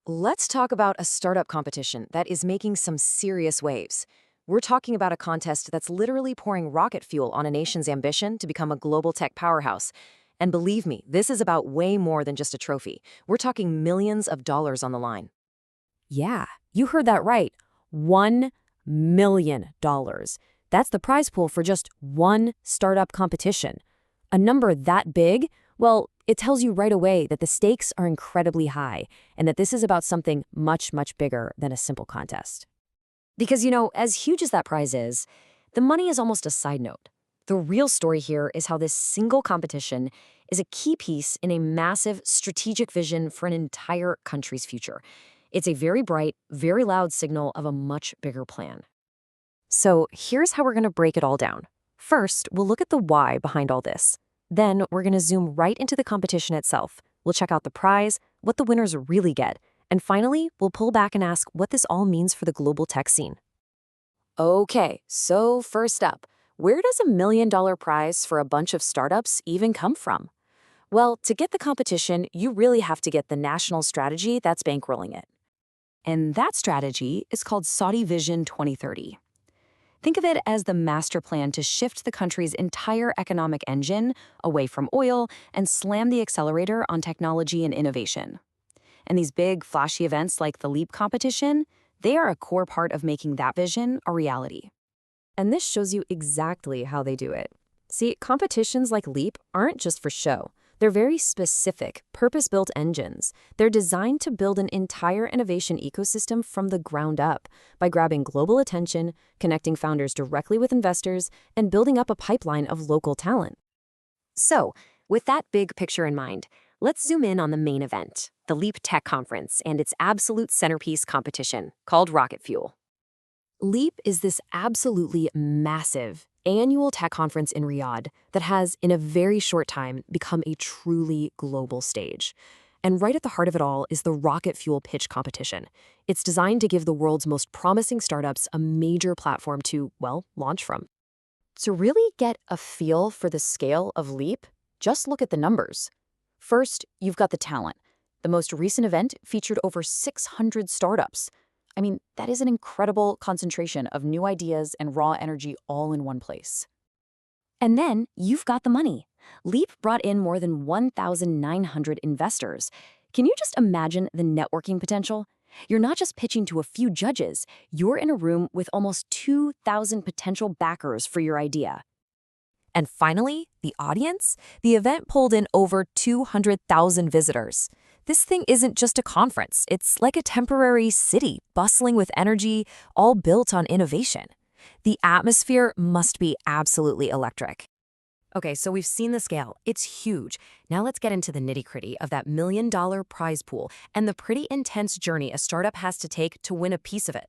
Let's talk about a startup competition that is making some serious waves. We're talking about a contest that's literally pouring rocket fuel on a nation's ambition to become a global tech powerhouse. And believe me, this is about way more than just a trophy. We're talking millions of dollars on the line. Yeah, you heard that right. $1 million. That's the prize pool for just one startup competition. A number that big, well, it tells you right away that the stakes are incredibly high and that this is about something much, much bigger than a simple contest. Because, as huge as that prize is, the money is almost a side note. The real story here is how this single competition is a key piece in a massive strategic vision for an entire country's future. It's a very bright, very loud signal of a much bigger plan. So here's how we're going to break it all down. First, we'll look at the why behind all this. Then we're going to zoom right into the competition itself. We'll check out the prize, what the winners really get, and finally, we'll pull back and ask what this all means for the global tech scene. Okay, so first up, where does $1 million prize for a bunch of startups even come from? Well, to get the competition, you really have to get the national strategy that's bankrolling it. And that strategy is called Saudi Vision 2030. Think of it as the master plan to shift the country's entire economic engine away from oil and slam the accelerator on technology and innovation. And these big, flashy events like the LEAP competition, they are a core part of making that vision a reality. And this shows you exactly how they do it. See, competitions like LEAP aren't just for show. They're very specific, purpose-built engines. They're designed to build an entire innovation ecosystem from the ground up by grabbing global attention, connecting founders directly with investors, and building up a pipeline of local talent. So, with that big picture in mind, let's zoom in on the main event, the LEAP Tech Conference and its absolute centerpiece competition called Rocket Fuel. LEAP is this absolutely massive annual tech conference in Riyadh that has, in a very short time, become a truly global stage. And right at the heart of it all is the Rocket Fuel Pitch Competition. It's designed to give the world's most promising startups a major platform to, well, launch from. To really get a feel for the scale of LEAP, just look at the numbers. First, you've got the talent. The most recent event featured over 600 startups. I mean, that is an incredible concentration of new ideas and raw energy all in one place. And then you've got the money. LEAP brought in more than 1,900 investors. Can you just imagine the networking potential? You're not just pitching to a few judges, you're in a room with almost 2,000 potential backers for your idea. And finally, the audience? The event pulled in over 200,000 visitors. This thing isn't just a conference. It's like a temporary city, bustling with energy, all built on innovation. The atmosphere must be absolutely electric. Okay, so we've seen the scale. It's huge. Now let's get into the nitty-gritty of that $1 million prize pool and the pretty intense journey a startup has to take to win a piece of it.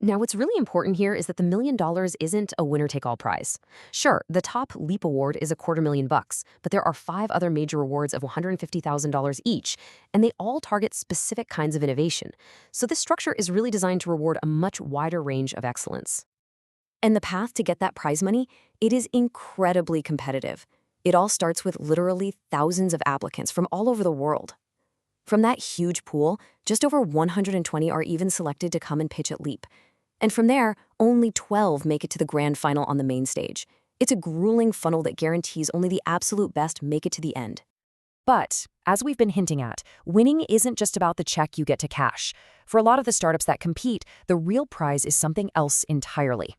Now, what's really important here is that the $1 million isn't a winner-take-all prize. Sure, the top LEAP award is $250,000, but there are 5 other major awards of $150,000 each, and they all target specific kinds of innovation. So this structure is really designed to reward a much wider range of excellence. And the path to get that prize money, it is incredibly competitive. It all starts with literally thousands of applicants from all over the world. From that huge pool, just over 120 are even selected to come and pitch at LEAP. And from there, only 12 make it to the grand final on the main stage. It's a grueling funnel that guarantees only the absolute best make it to the end. But, as we've been hinting at, winning isn't just about the check you get to cash. For a lot of the startups that compete, the real prize is something else entirely.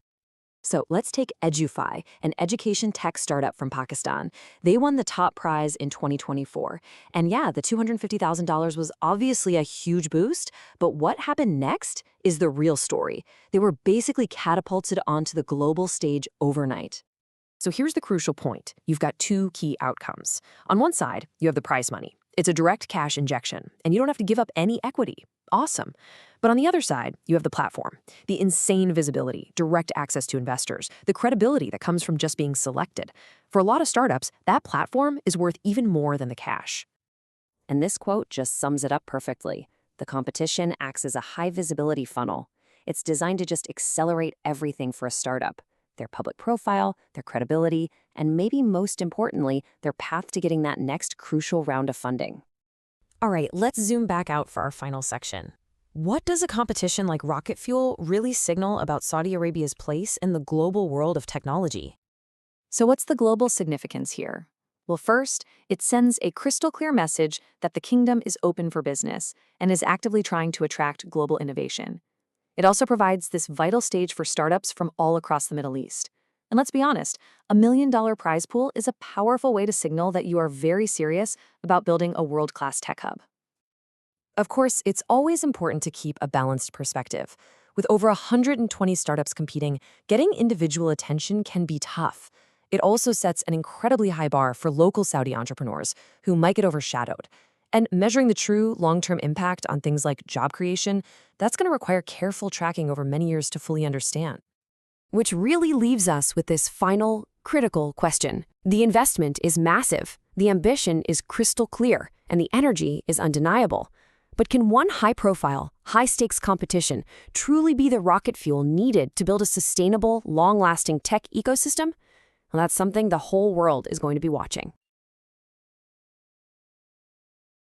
So let's take Edufi, an education tech startup from Pakistan. They won the top prize in 2024. And yeah, the $250,000 was obviously a huge boost, but what happened next is the real story. They were basically catapulted onto the global stage overnight. So here's the crucial point. You've got 2 key outcomes. On one side, you have the prize money. It's a direct cash injection, and you don't have to give up any equity. Awesome. But on the other side, you have the platform, the insane visibility, direct access to investors, the credibility that comes from just being selected. For a lot of startups, that platform is worth even more than the cash. And this quote just sums it up perfectly. The competition acts as a high-visibility funnel. It's designed to just accelerate everything for a startup. Their public profile, their credibility, and maybe most importantly, their path to getting that next crucial round of funding. All right, let's zoom back out for our final section. What does a competition like rocket fuel really signal about Saudi Arabia's place in the global world of technology? So what's the global significance here? Well, first, it sends a crystal clear message that the kingdom is open for business and is actively trying to attract global innovation. It also provides this vital stage for startups from all across the Middle East. And let's be honest, $1 million prize pool is a powerful way to signal that you are very serious about building a world-class tech hub. Of course, it's always important to keep a balanced perspective. With over 120 startups competing, getting individual attention can be tough. It also sets an incredibly high bar for local Saudi entrepreneurs who might get overshadowed. And measuring the true long-term impact on things like job creation, that's going to require careful tracking over many years to fully understand. Which really leaves us with this final, critical question. The investment is massive, the ambition is crystal clear, and the energy is undeniable. But can one high-profile, high-stakes competition truly be the rocket fuel needed to build a sustainable, long-lasting tech ecosystem? Well, that's something the whole world is going to be watching.